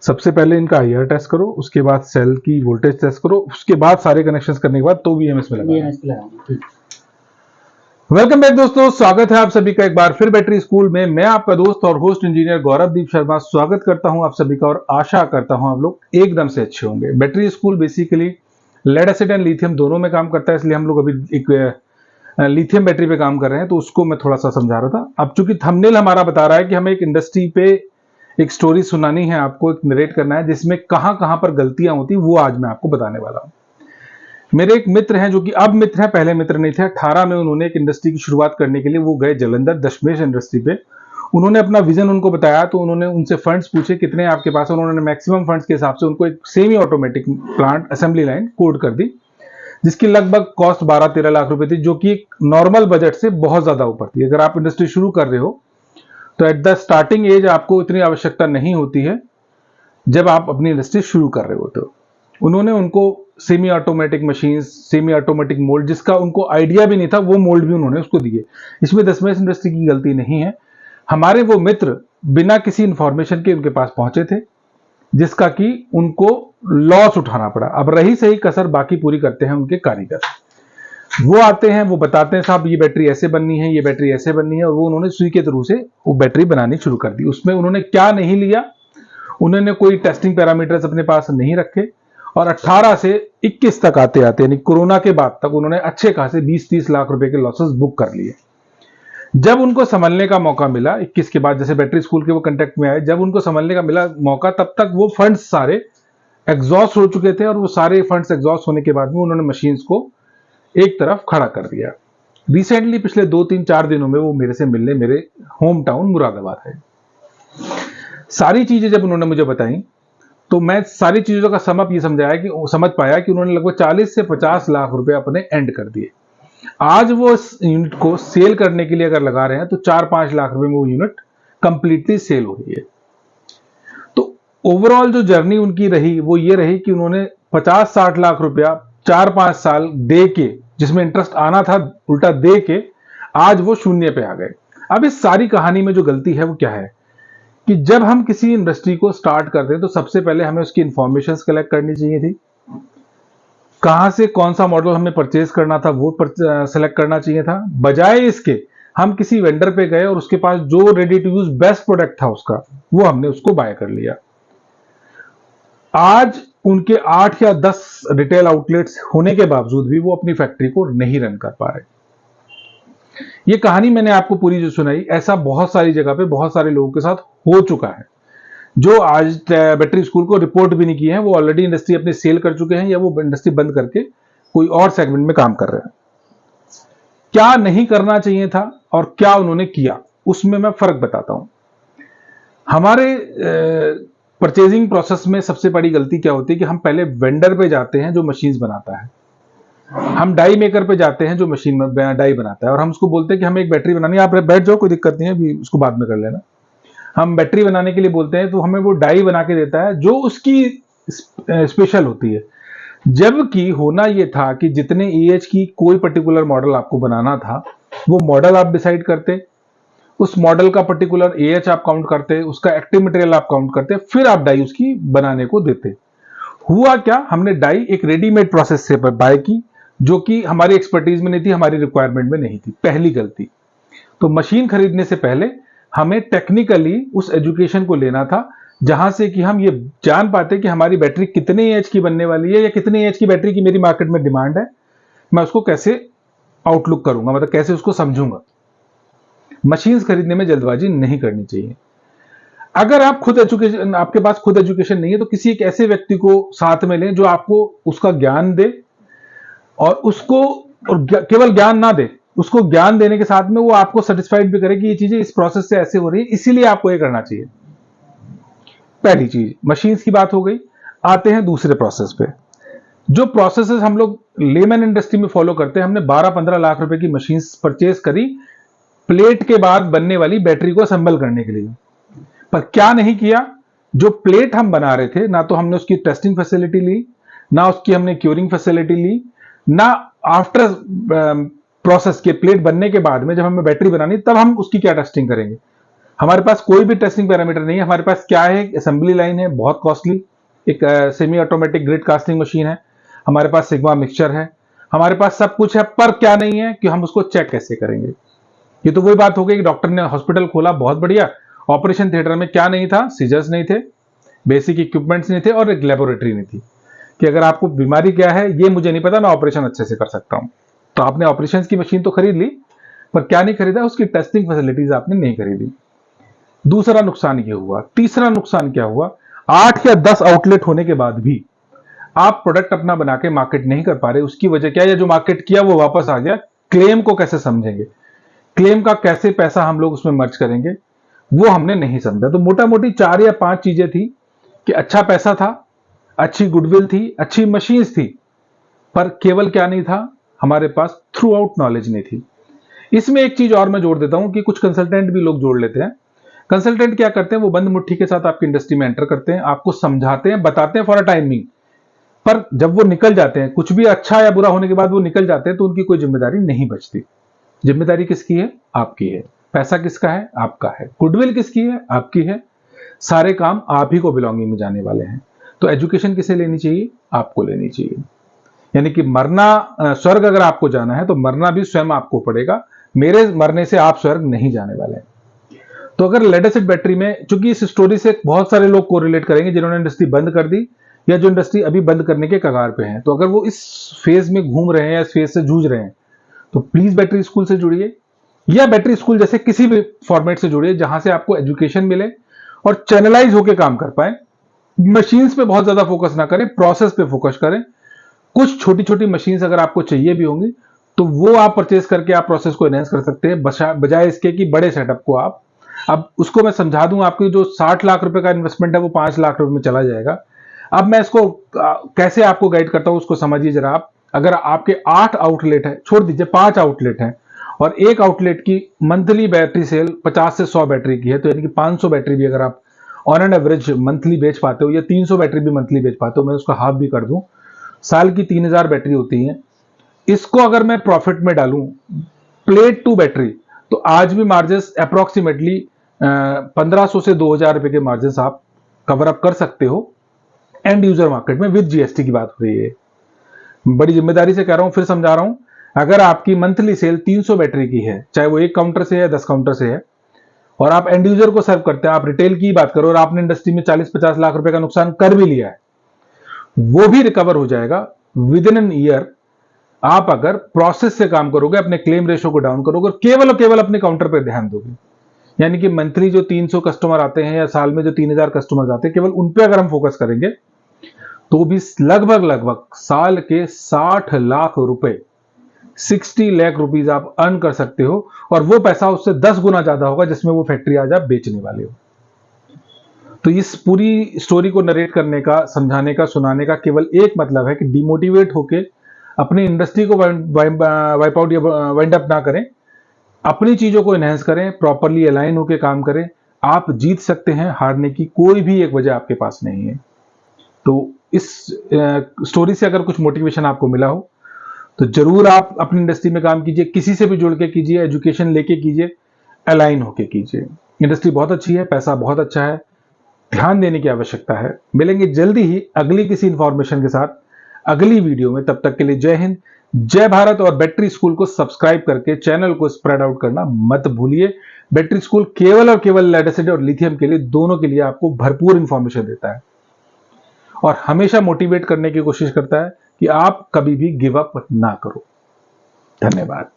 सबसे पहले इनका आईआर टेस्ट करो, उसके बाद सेल की वोल्टेज टेस्ट करो, उसके बाद सारे कनेक्शंस करने के बाद तो वीएमएस में लगाओ। वेलकम बैक दोस्तों, स्वागत है आप सभी का एक बार फिर बैटरी स्कूल में। मैं आपका दोस्त और होस्ट इंजीनियर गौरवदीप शर्मा स्वागत करता हूं आप सभी का और आशा करता हूं आप लोग एकदम से अच्छे होंगे। Battery school basically lead acid and lithium दोनों में काम करता है, इसलिए हम लोग अभी एक लिथियम बैटरी पे काम कर रहे हैं, तो उसको मैं थोड़ा सा समझा रहा था। अब चूंकि थंबनेल हमारा बता रहा है कि हमें एक इंडस्ट्री पे एक स्टोरी सुनानी है, आपको एक नरेट करना है जिसमें कहां कहां पर गलतियां होती, वो आज मैं आपको बताने वाला हूं। मेरे एक मित्र हैं जो कि अब मित्र हैं, पहले मित्र नहीं थे। 18 में उन्होंने एक इंडस्ट्री की शुरुआत करने के लिए वो गए जलंधर दशमेश इंडस्ट्री पे। उन्होंने अपना विजन उनको बताया, तो उन्होंने उनसे फंड्स पूछे कितने आपके पास, उन्होंने मैक्सिमम फंड्स के हिसाब से उनको एक semi automatic plant assembly line code कर दी, जिसकी लगभग कॉस्ट 12-13 लाख रुपए थी, जो कि एक नॉर्मल बजट से बहुत ज्यादा ऊपर थी। अगर आप इंडस्ट्री शुरू कर रहे हो तो एट द स्टार्टिंग एज आपको इतनी आवश्यकता नहीं होती है जब आप अपनी इंडस्ट्री शुरू कर रहे होते हो। उन्होंने उनको semi automatic machines, semi automatic mould, जिसका उनको आइडिया भी नहीं था, वो मोल्ड भी उन्होंने उसको दिए। इसमें दशमेश इंडस्ट्री की गलती नहीं है। हमारे वो मित्र बिना किसी इंफॉर्मेशन के उनके पास पहुंचे थे, जिसका कि उनको लॉस उठाना पड़ा। अब रही सही कसर बाकी पूरी करते हैं उनके कारीगर। वो आते हैं, वो बताते हैं साहब ये बैटरी ऐसे बननी है, ये बैटरी ऐसे बननी है, और वो उन्होंने सुई के थ्रू से वो बैटरी बनानी शुरू कर दी। उसमें उन्होंने क्या नहीं लिया, उन्होंने कोई टेस्टिंग पैरामीटर्स अपने पास नहीं रखे, और 18 से 21 तक आते आते यानी कोरोना के बाद तक उन्होंने अच्छे खासे 20-30 लाख रुपए के लॉसेस बुक कर लिए। जब उनको संभलने का मौका मिला 21 के बाद, जैसे बैटरी स्कूल के वो कांटेक्ट में आए, जब उनको संभलने का मिला मौका, तब तक वो फंड्स सारे एग्जॉस्ट हो चुके थे, और वो सारे फंड्स एग्जॉस्ट होने के बाद में उन्होंने मशीन्स को एक तरफ खड़ा कर दिया। रिसेंटली पिछले 2-3-4 दिनों में वो मेरे से मिलने मेरे होम टाउन मुरादाबाद है। सारी चीजें जब उन्होंने मुझे बताई, तो मैं सारी चीजों का समझ समझ पाया कि उन्होंने लगभग 40 से 50 लाख रुपए अपने एंड कर दिए। आज वो इस यूनिट को सेल करने के लिए अगर लगा रहे हैं तो 4-5 लाख रुपए में वो यूनिट कंप्लीटली सेल हो रही है। तो ओवरऑल जो जर्नी उनकी रही वो ये रही कि उन्होंने 50-60 लाख रुपया 4-5 साल दे के, जिसमें इंटरेस्ट आना था, उल्टा दे के आज वो शून्य पे आ गए। अब इस सारी कहानी में जो गलती है वो क्या है कि जब हम किसी इंडस्ट्री को स्टार्ट करते हैं तो सबसे पहले हमें उसकी इंफॉर्मेशन कलेक्ट करनी चाहिए थी। कहां से कौन सा मॉडल हमें परचेज करना था वो सेलेक्ट करना चाहिए था। बजाय इसके हम किसी वेंडर पे गए और उसके पास जो ready to use best product था उसका, वो हमने उसको बाय कर लिया। आज उनके 8 या 10 रिटेल आउटलेट्स होने के बावजूद भी वो अपनी फैक्ट्री को नहीं रन कर पा रहे। ये कहानी मैंने आपको पूरी जो सुनाई, ऐसा बहुत सारी जगह पे बहुत सारे लोगों के साथ हो चुका है, जो आज बैटरी स्कूल को रिपोर्ट भी नहीं किए हैं। वो ऑलरेडी इंडस्ट्री अपनी सेल कर चुके हैं, या वो इंडस्ट्री बंद करके कोई और सेगमेंट में काम कर रहे हैं। क्या नहीं करना चाहिए था और क्या उन्होंने किया, उसमें मैं फर्क बताता हूं। हमारे परचेजिंग प्रोसेस में सबसे बड़ी गलती क्या होती है कि हम पहले वेंडर पे जाते हैं जो मशीन्स बनाता है, हम डाई मेकर पे जाते हैं जो मशीन में डाई बनाता है, और हम उसको बोलते हैं कि हमें एक बैटरी बनानी है, आप बैठ जाओ कोई दिक्कत नहीं है, अभी उसको बाद में कर लेना। हम बैटरी बनाने के लिए बोलते हैं तो हमें वो डाई बना के देता है जो उसकी स्पेशल होती है। जबकि होना ये था कि जितने एएच की कोई पर्टिकुलर मॉडल आपको बनाना था, वो मॉडल आप डिसाइड करते, उस मॉडल का पर्टिकुलर एएच आप काउंट करते, उसका एक्टिव मटेरियल आप काउंट करते, फिर आप डाई उसकी बनाने को देते। हुआ क्या, हमने डाई एक रेडीमेड प्रोसेस से बाय की, जो कि हमारी एक्सपर्टीज में नहीं थी, हमारी रिक्वायरमेंट में नहीं थी। पहली गलती तो मशीन खरीदने से पहले हमें टेक्निकली उस एजुकेशन को लेना था, जहां से कि हम ये जान पाते कि हमारी बैटरी कितने एच की बनने वाली है, या कितने एच की बैटरी की मेरी मार्केट में डिमांड है, मैं उसको कैसे आउटलुक करूंगा, मतलब कैसे उसको समझूंगा। मशीन्स खरीदने में जल्दबाजी नहीं करनी चाहिए। अगर आप खुद एजुकेशन, आपके पास खुद एजुकेशन नहीं है, तो किसी एक ऐसे व्यक्ति को साथ में लें जो आपको उसका ज्ञान दे, और उसको और केवल ज्ञान ना दे, उसको ज्ञान देने के साथ में वो आपको सेटिस्फाइड भी करे कि ये चीजें इस प्रोसेस से ऐसे हो रही है, इसीलिए आपको ये करना चाहिए। पहली चीज मशीन्स की बात हो गई। आते हैं दूसरे प्रोसेस पे। जो प्रोसेसेस हम लोग लेमन इंडस्ट्री में फॉलो करते हैं, हमने 12-15 लाख रुपए की मशीन्स परचेज करी प्लेट के बाद बनने वाली बैटरी को असेंबल करने के लिए, पर क्या नहीं किया, जो प्लेट हम बना रहे थे, ना तो हमने उसकी टेस्टिंग फैसिलिटी ली, ना उसकी हमने क्यूरिंग फैसिलिटी ली, ना आफ्टर प्रोसेस के प्लेट बनने के बाद में जब हमें बैटरी बनानी तब हम उसकी क्या टेस्टिंग करेंगे। हमारे पास कोई भी टेस्टिंग पैरामीटर नहीं है। हमारे पास क्या है, असेंबली लाइन है बहुत कॉस्टली, एक semi automatic grid casting machine है, हमारे पास सिग्मा मिक्सचर है, हमारे पास सब कुछ है, पर क्या नहीं है कि हम उसको चेक कैसे करेंगे। ये तो वही बात हो गई कि डॉक्टर ने हॉस्पिटल खोला, बहुत बढ़िया, ऑपरेशन थिएटर में क्या नहीं था, सीजर्स नहीं थे, बेसिक इक्विपमेंट्स नहीं थे और एक लेबोरेटरी नहीं थी कि अगर आपको बीमारी क्या है ये मुझे नहीं पता, मैं ऑपरेशन अच्छे से कर सकता हूं। तो आपने ऑपरेशन की मशीन तो खरीद ली, पर क्या नहीं खरीदा, उसकी टेस्टिंग फैसिलिटीज आपने नहीं खरीदी। दूसरा नुकसान ये हुआ। तीसरा नुकसान क्या हुआ, 8 या 10 आउटलेट होने के बाद भी आप प्रोडक्ट अपना बना के मार्केट नहीं कर पा रहे। उसकी वजह क्या है, जो मार्केट किया वो वापस आ गया। क्लेम को कैसे समझेंगे, क्लेम का कैसे पैसा हम लोग उसमें मर्ज करेंगे, वो हमने नहीं समझा। तो मोटा मोटी 4 या 5 चीजें थी कि अच्छा पैसा था, अच्छी गुडविल थी, अच्छी मशीन्स थी, पर केवल क्या नहीं था, हमारे पास थ्रू आउट नॉलेज नहीं थी। इसमें एक चीज और मैं जोड़ देता हूं कि कुछ कंसल्टेंट भी लोग जोड़ लेते हैं। कंसल्टेंट क्या करते हैं, वो बंद मुट्ठी के साथ आपकी इंडस्ट्री में एंटर करते हैं, आपको समझाते हैं, बताते हैं फॉर अ टाइमिंग, पर जब वो निकल जाते हैं, कुछ भी अच्छा या बुरा होने के बाद वो निकल जाते हैं, तो उनकी कोई जिम्मेदारी नहीं बचती। जिम्मेदारी किसकी है, आपकी है। पैसा किसका है, आपका है। गुडविल किसकी है, आपकी है। सारे काम आप ही को बिलोंगिंग में जाने वाले हैं। तो एजुकेशन किसे लेनी चाहिए, आपको लेनी चाहिए। यानी कि मरना, स्वर्ग अगर आपको जाना है तो मरना भी स्वयं आपको पड़ेगा। मेरे मरने से आप स्वर्ग नहीं जाने वाले हैं। तो अगर लेड एसिड बैटरी में, चूंकि इस स्टोरी से बहुत सारे लोग कोरिलेट करेंगे जिन्होंने इंडस्ट्री बंद कर दी या जो इंडस्ट्री अभी बंद करने के कगार पे हैं, तो अगर वो इस फेज में घूम रहे हैं या इस फेज से जूझ रहे हैं, तो प्लीज बैटरी स्कूल से जुड़िए, या बैटरी स्कूल जैसे किसी भी फॉर्मेट से जुड़िए जहां से आपको एजुकेशन मिले और चैनलाइज होकर काम कर पाए। मशीन्स पे बहुत ज्यादा फोकस ना करें, प्रोसेस पे फोकस करें। कुछ छोटी छोटी मशीन्स अगर आपको चाहिए भी होंगी तो वो आप परचेज करके आप प्रोसेस को एनहेंस कर सकते हैं, बजाय इसके कि बड़े सेटअप को आप, अब उसको मैं समझा दूं, आपकी जो 60 लाख रुपए का इन्वेस्टमेंट है वो 5 लाख रुपए में चला जाएगा। अब मैं इसको कैसे आपको गाइड करता हूं, उसको समझिए जरा आप। अगर आपके 8 आउटलेट है, छोड़ दीजिए 5 आउटलेट है, और एक आउटलेट की मंथली बैटरी सेल 50 से 100 बैटरी की है, तो यानी कि 500 बैटरी भी अगर आप ऑन एन एवरेज मंथली बेच पाते हो, या 300 बैटरी भी मंथली बेच पाते हो, मैं उसका हाफ भी कर दूं, साल की 3000 बैटरी होती है। इसको अगर मैं प्रॉफिट में डालूं प्लेट टू बैटरी, तो आज भी मार्जिन अप्रोक्सीमेटली 1500 से 2000 रुपए के मार्जिन आप कवर अप कर सकते हो एंड यूजर मार्केट में, विद जीएसटी की बात हो रही है। बड़ी जिम्मेदारी से कह रहा हूं, फिर समझा रहा हूं। अगर आपकी मंथली सेल 300 बैटरी की है, चाहे वो एक काउंटर से है 10 काउंटर से है, और आप एंड यूजर को सर्व करते हैं, आप रिटेल की बात करो, और आपने इंडस्ट्री में 40-50 लाख रुपए का नुकसान कर भी लिया है, वो भी रिकवर हो जाएगा विद इन एन ईयर। आप अगर प्रोसेस से काम करोगे, अपने क्लेम रेशो को डाउन करोगे और केवल और केवल अपने काउंटर पर ध्यान दोगे, यानी कि मंथली जो 300 कस्टमर आते हैं या साल में जो 3000 कस्टमर आते हैं, केवल उन पे अगर हम फोकस करेंगे तो भी लगभग साल के 60 लाख रुपए, 60 लाख रुपीज आप अर्न कर सकते हो, और वो पैसा उससे 10 गुना ज्यादा होगा जिसमें वो फैक्ट्री आज आप बेचने वाले हो। तो इस पूरी स्टोरी को नरेट करने का, समझाने का, सुनाने का केवल एक मतलब है कि डिमोटिवेट होके अपनी इंडस्ट्री को वाइप आउट या वाइंड अप ना करें, अपनी चीजों को एनहेंस करें, प्रॉपरली अलाइन होकर काम करें। आप जीत सकते हैं, हारने की कोई भी एक वजह आपके पास नहीं है। तो इस स्टोरी से अगर कुछ मोटिवेशन आपको मिला हो तो जरूर आप अपनी इंडस्ट्री में काम कीजिए, किसी से भी जुड़ के कीजिए, एजुकेशन लेके कीजिए, अलाइन होके कीजिए। इंडस्ट्री बहुत अच्छी है, पैसा बहुत अच्छा है, ध्यान देने की आवश्यकता है। मिलेंगे जल्दी ही अगली किसी इंफॉर्मेशन के साथ अगली वीडियो में। तब तक के लिए जय हिंद, जय भारत, और बैटरी स्कूल को सब्सक्राइब करके चैनल को स्प्रेड आउट करना मत भूलिए। बैटरी स्कूल केवल और केवल लेड एसिड और लिथियम के लिए, दोनों के लिए आपको भरपूर इंफॉर्मेशन देता है और हमेशा मोटिवेट करने की कोशिश करता है कि आप कभी भी गिव अप ना करो। धन्यवाद।